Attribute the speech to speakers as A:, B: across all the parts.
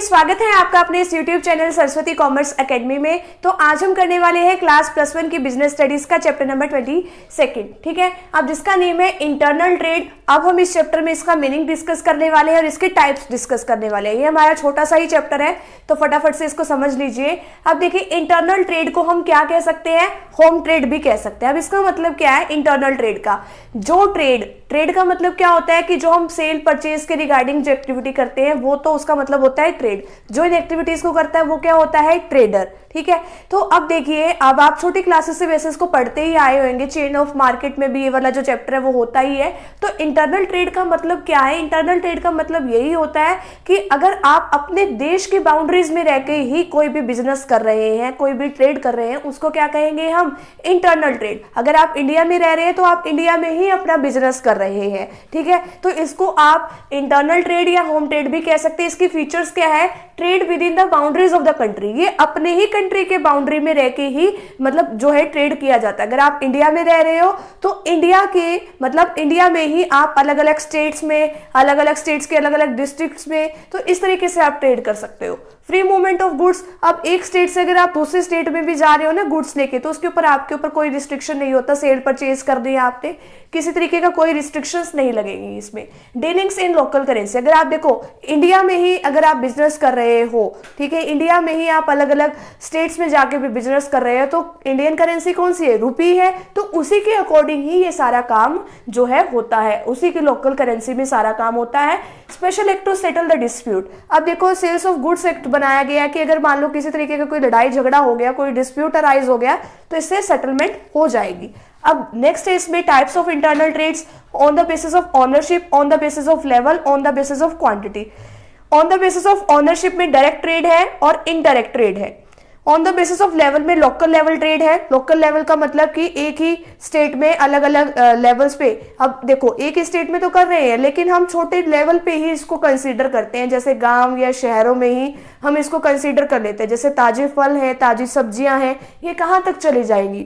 A: स्वागत है आपका अपने इस YouTube channel Saraswati commerce academy में। तो आज हम करने वाले हैं क्लास +1 की बिजनेस स्टडीज का चैप्टर नंबर 22, ठीक है। अब जिसका नेम है इंटरनल ट्रेड। अब हम इस चैप्टर में इसका मीनिंग डिस्कस करने वाले हैं और इसके टाइप्स डिस्कस करने वाले हैं। ये हमारा छोटा सा ही चैप्टर है, तो फटाफट से इसको समझ लीजिए। अब देखिए, इंटरनल ट्रेड को हम क्या कह सकते हैं, होम ट्रेड भी कह सकते हैं। अब इसका मतलब क्या है इंटरनल ट्रेड का, जो ट्रेड का मतलब क्या होता है कि जो हम सेल परचेज के रिगार्डिंग जो एक्टिविटी करते हैं वो तो उसका मतलब होता है ट्रेड। जो इन एक्टिविटीज को करता है वो क्या होता है, ट्रेडर, ठीक है। तो अब देखिए, अब आप छोटी क्लासेस से वैसे इसको पढ़ते ही आए होंगे, चेन ऑफ मार्केट में भी ये वाला जो चैप्टर है वो होता ही है। तो इंटरनल ट्रेड का मतलब क्या है, इंटरनल ट्रेड का मतलब यही होता है कि अगर आप अपने देश की बाउंड्रीज में रह के ही कोई भी बिजनेस कर रहे हैं, कोई भी ट्रेड कर रहे हैं, उसको क्या कहेंगे हम, इंटरनल ट्रेड। अगर आप इंडिया में रह रहे हैं तो आप इंडिया में ही अपना बिजनेस कर रहे हैं, ठीक है। तो इसको आप इंटरनल ट्रेड या होम ट्रेड भी कह सकते हैं। इसकी फीचर्स क्या है, trade with in the boundaries of the country. ये अपने ही कंट्री के बाउंड्री में रह के ही मतलब जो है ट्रेड किया जाता है। अगर आप इंडिया में रह रहे हो तो इंडिया के मतलब इंडिया में ही आप अलग अलग स्टेट्स में, अलग अलग स्टेट्स के अलग अलग डिस्ट्रिक्ट्स में, तो इस तरीके से आप ट्रेड कर सकते हो। फ्री मूवमेंट ऑफ गुड्स, अब एक स्टेट से अगर आप दूसरे स्टेट में भी जा रहे हो ना गुड्स लेके, तो उसके ऊपर आपके ऊपर कोई रिस्ट्रिक्शन नहीं होता। सेल परचेज कर दी आपने, किसी तरीके का कोई रिस्ट्रिक्शंस नहीं लगेंगी इसमें। डीलिंग्स इन लोकल करेंसी, अगर आप देखो इंडिया में ही अगर आप बिजनेस कर रहे हो, ठीक है, इंडिया में ही आप अलग अलग स्टेट्स में जाके भी बिजनेस कर रहे हो, तो इंडियन करेंसी कौन सी है, रुपी है, तो उसी के अकॉर्डिंग ही ये सारा काम जो है होता है, उसी की लोकल करेंसी में सारा काम होता है। Special act to settle the dispute, अब देखो सेल्स ऑफ गुड्स एक्ट बनाया गया है कि अगर मान लो किसी तरीके का कोई लड़ाई झगड़ा हो गया, कोई डिस्प्यूट अराइज हो गया, तो इससे सेटलमेंट हो जाएगी। अब नेक्स्ट है इसमें types of internal trades, on the basis of ownership, on the basis of level, on the basis of quantity. On the basis of ownership में डायरेक्ट ट्रेड है और इनडायरेक्ट ट्रेड है। On the basis of level में local level trade है। Local level का मतलब कि एक ही स्टेट में अलग अलग लेवल्स पे, अब देखो एक ही स्टेट में तो कर रहे हैं लेकिन हम छोटे लेवल पे ही इसको कंसीडर करते हैं, जैसे गांव या शहरों में ही हम इसको कंसीडर कर लेते हैं। जैसे ताजे फल है, ताजी सब्जियां हैं, ये कहाँ तक चली जाएंगी,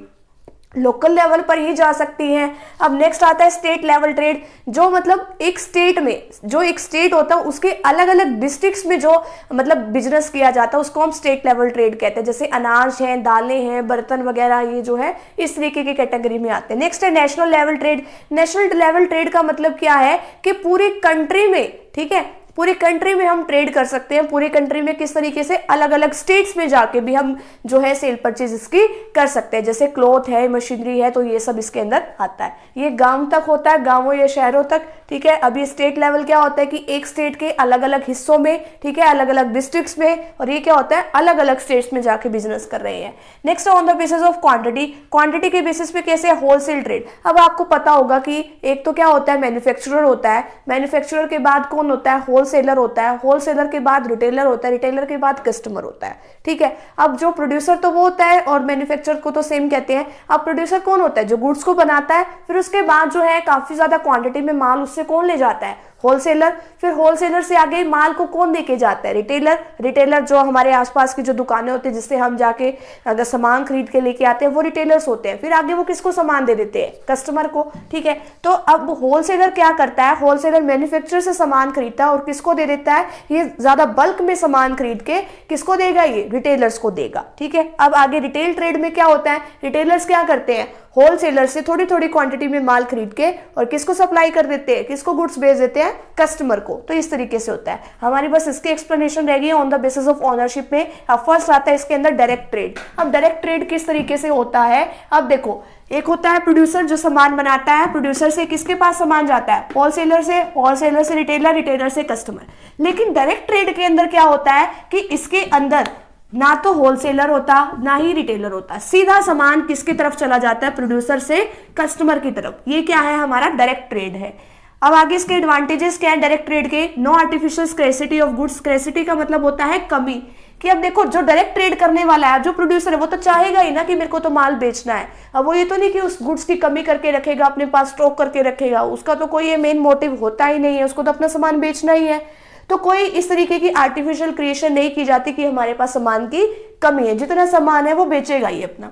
A: लोकल लेवल पर ही जा सकती हैं। अब नेक्स्ट आता है स्टेट लेवल ट्रेड, जो मतलब एक स्टेट में, जो एक स्टेट होता है उसके अलग अलग डिस्ट्रिक्ट्स में जो मतलब बिजनेस किया जाता है उसको हम स्टेट लेवल ट्रेड कहते हैं। जैसे अनाज हैं, दालें हैं, बर्तन वगैरह, ये जो है इस तरीके की कैटेगरी में आते हैं। नेक्स्ट है national level trade. National level trade का मतलब क्या है कि पूरी कंट्री में, ठीक है, पूरी कंट्री में हम ट्रेड कर सकते हैं। पूरी कंट्री में किस तरीके से, अलग अलग स्टेट्स में जाके भी हम जो है सेल परचेज इसकी कर सकते हैं। जैसे क्लॉथ है, मशीनरी है, तो ये सब इसके अंदर आता है। ये गांव तक होता है, गांवों या शहरों तक, ठीक है। अभी स्टेट लेवल क्या होता है कि एक स्टेट के अलग अलग हिस्सों में, ठीक है, अलग अलग डिस्ट्रिक्ट्स में, और ये क्या होता है अलग अलग स्टेट्स में जाके बिजनेस कर रहे हैं। Next on the basis of quantity, quantity के बेसिस पे कैसे, होलसेल ट्रेड। अब आपको पता होगा कि एक तो क्या होता है, मैन्युफैक्चरर होता है, मैन्युफैक्चरर के बाद कौन होता है, होलसेलर होता है, होलसेलर के बाद रिटेलर होता है, रिटेलर के बाद कस्टमर होता है, ठीक है। अब जो प्रोड्यूसर तो वो होता है और मैन्युफैक्चरर को तो सेम कहते हैं। अब प्रोड्यूसर कौन होता है, जो गुड्स को बनाता है, फिर उसके बाद जो है काफी ज्यादा क्वांटिटी में माल उससे कौन ले जाता है, होलसेलर। फिर होलसेलर से आगे माल को कौन देके जाता है, रिटेलर। रिटेलर जो हमारे आसपास की जो दुकानें होती है जिससे हम जाके अगर सामान खरीद के लेके आते हैं वो रिटेलर्स होते हैं। फिर आगे वो किसको सामान दे देते हैं, कस्टमर को, ठीक है। तो अब होलसेलर क्या करता है, होलसेलर मैन्युफैक्चरर से सामान खरीदता है और किसको दे देता है, ये ज्यादा बल्क में सामान खरीद के किसको देगा, ये रिटेलर्स को देगा, ठीक है। अब आगे रिटेल ट्रेड में क्या होता है, रिटेलर्स क्या करते हैं, होलसेलर से थोड़ी थोड़ी क्वांटिटी में माल खरीद के और किसको सप्लाई कर देते हैं, किसको गुड्स भेज देते हैं, कस्टमर को। तो इस तरीके से होता है। हमारी बस इसकी एक्सप्लेनेशन रहेगी on the basis of ownership में। अब फर्स्ट आता है इसके अंदर डायरेक्ट ट्रेड। अब डायरेक्ट ट्रेड किस तरीके से होता है, अब देखो एक होता है प्रोड्यूसर जो सामान बनाता है, प्रोड्यूसर से किसके पास सामान जाता है, होलसेलर से, होलसेलर से रिटेलर, रिटेलर से कस्टमर। लेकिन डायरेक्ट ट्रेड के अंदर क्या होता है कि इसके अंदर ना तो होलसेलर होता ना ही रिटेलर होता, सीधा सामान किसकी तरफ चला जाता है, प्रोड्यूसर से कस्टमर की तरफ। ये क्या है, हमारा डायरेक्ट ट्रेड है। अब आगे इसके एडवांटेजेस क्या है डायरेक्ट ट्रेड के, no artificial scarcity of goods. Scarcity का मतलब होता है कमी, कि अब देखो जो डायरेक्ट ट्रेड करने वाला है, जो प्रोड्यूसर है, वो तो चाहेगा ही ना कि मेरे को तो माल बेचना है। अब वो ये तो नहीं कि उस गुड्स की कमी करके रखेगा, अपने पास स्टॉक करके रखेगा, उसका तो कोई ये मेन मोटिव होता ही नहीं है, उसको तो अपना सामान बेचना ही है। तो कोई इस तरीके की आर्टिफिशियल क्रिएशन नहीं की जाती कि हमारे पास सामान की कमी है, जितना सामान है वो बेचेगा ही अपना।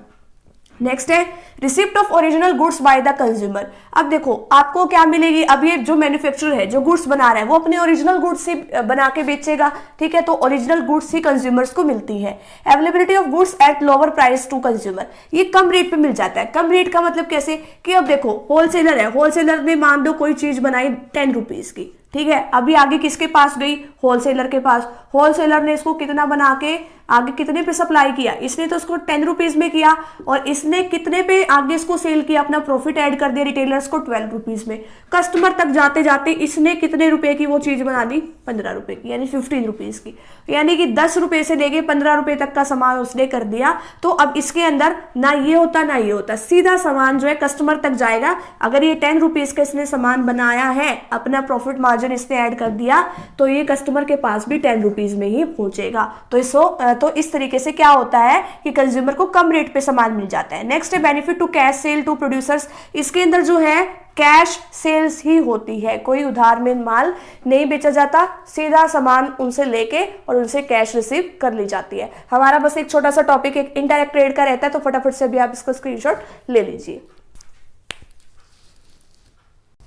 A: नेक्स्ट है receipt of original goods by the consumer. अब देखो आपको क्या मिलेगी, अब ये जो मैन्युफैक्चरर है जो गुड्स बना रहा है वो अपने ओरिजिनल गुड्स से बना के बेचेगा, ठीक है, तो ओरिजिनल गुड्स ही कंज्यूमर्स को मिलती है। Availability of goods at lower price to consumer, ये कम रेट पे मिल जाता है। कम रेट का मतलब कैसे कि अब देखो होलसेलर है, होलसेलर ने मान लो कोई चीज बनाई 10 रुपीज की, ठीक है, अभी आगे किसके पास गई, होलसेलर के पास। होलसेलर ने इसको कितना बना के आगे कितने पे सप्लाई किया, इसने तो उसको 10 रुपीज में किया और इसने कितने पे आगे इसको सेल किया, अपना प्रॉफिट ऐड कर दिया रिटेलर्स को 12 रुपीज में। कस्टमर तक जाते जाते इसने कितने रुपए की वो चीज बना दी, 15 रुपए की, यानी 15 रुपीज की, यानी कि 10 रुपए से लेके 15 रुपए तक का सामान उसने कर दिया। तो अब इसके अंदर ना ये होता ना ये होता, सीधा सामान जो है कस्टमर तक जाएगा। अगर ये 10 रुपीज का इसने सामान बनाया है, अपना प्रॉफिट मार्जिन इसने ऐड कर दिया, तो ये कस्टमर के पास भी 10 रुपीज में ही पहुंचेगा। तो इस तरीके से क्या होता है कि कंज्यूमर को कम रेट पे सामान मिल जाता है। नेक्स्ट है benefit to cash sale to producers. इसके अंदर जो है कैश सेल्स ही होती है, कोई उधार में माल नहीं बेचा जाता, सीधा सामान उनसे लेके और उनसे कैश रिसीव कर ली जाती है। हमारा बस एक छोटा सा टॉपिक एक इनडायरेक्ट ट्रेड का रहता है, तो फटाफट से भी आप इसका स्क्रीनशॉट ले लीजिए।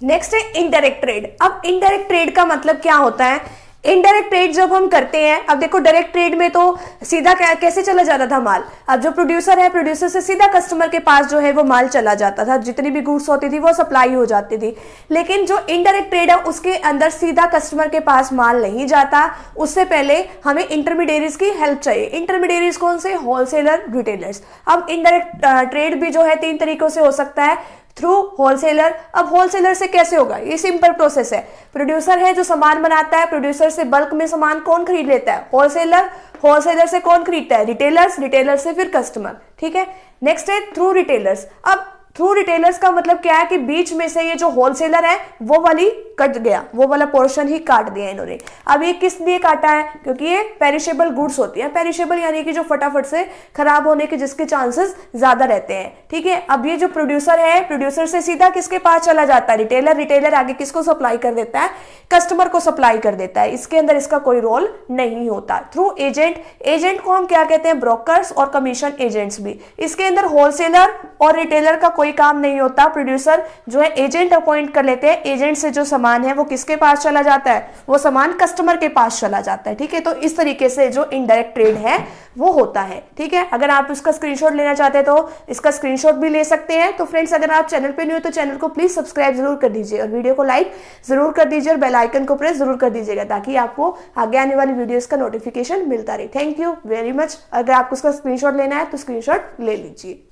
A: नेक्स्ट है इनडायरेक्ट ट्रेड। अब इनडायरेक्ट ट्रेड का मतलब क्या होता है, इनडायरेक्ट ट्रेड जब हम करते हैं, अब देखो डायरेक्ट ट्रेड में तो सीधा कैसे चला जाता था माल, अब जो प्रोड्यूसर है प्रोड्यूसर से सीधा कस्टमर के पास जो है वो माल चला जाता था, जितनी भी गुड्स होती थी वो सप्लाई हो जाती थी। लेकिन जो इनडायरेक्ट ट्रेड है उसके अंदर सीधा कस्टमर के पास माल नहीं जाता, उससे पहले हमें इंटरमीडिएरीज की हेल्प चाहिए। इंटरमीडिएरीज कौन से, होलसेलर, रिटेलर्स। अब इनडायरेक्ट ट्रेड भी जो है 3 तरीकों से हो सकता है, थ्रू होलसेलर। अब होलसेलर से कैसे होगा, ये सिंपल प्रोसेस है। प्रोड्यूसर है जो सामान बनाता है, प्रोड्यूसर से बल्क में सामान कौन खरीद लेता है, होलसेलर। होलसेलर से कौन खरीदता है, रिटेलर्स। रिटेलर से फिर कस्टमर, ठीक है। नेक्स्ट है थ्रू रिटेलर्स। अब थ्रू रिटेलर्स का मतलब क्या है कि बीच में से ये जो होलसेलर है वो वाली कट गया, वो वाला पोर्शन ही काट दिया इन्होंने। अब ये किस लिए काटा है, क्योंकि ये पेरिशेबल गुड्स होती है। पेरिशेबल यानी कि जो फटाफट से खराब होने के जिसके चांसेस ज्यादा रहते हैं, ठीक है। अब ये जो प्रोड्यूसर है, प्रोड्यूसर से सीधा किसके पास चला जाता है, रिटेलर। रिटेलर आगे किसको सप्लाई कर देता है, कस्टमर को सप्लाई कर देता है। इसके अंदर इसका कोई रोल नहीं होता। थ्रू एजेंट, एजेंट को हम क्या कहते हैं, ब्रोकर्स और कमीशन एजेंट्स भी। इसके अंदर होलसेलर और रिटेलर का कोई काम नहीं होता, प्रोड्यूसर जो है एजेंट अपॉइंट कर लेते हैं। एजेंट से जो सामान है वो किसके पास चला जाता है, वो सामान कस्टमर के पास चला जाता है, ठीक है। तो इस तरीके से जो इनडायरेक्ट ट्रेड है वो होता है, ठीक है। अगर आप इसका स्क्रीनशॉट लेना चाहते हैं तो इसका स्क्रीनशॉट भी ले सकते हैं। तो फ्रेंड्स, अगर आप चैनल पे न्यू हो तो चैनल को प्लीज सब्सक्राइब जरूर कर दीजिए और वीडियो को लाइक जरूर कर दीजिए और बेल आइकन को प्रेस जरूर कर दीजिएगा, ताकि आपको आगे आने वाली वीडियोस का नोटिफिकेशन मिलता रहे। Thank you very much. अगर आपको इसका स्क्रीनशॉट लेना है तो स्क्रीनशॉट ले लीजिए।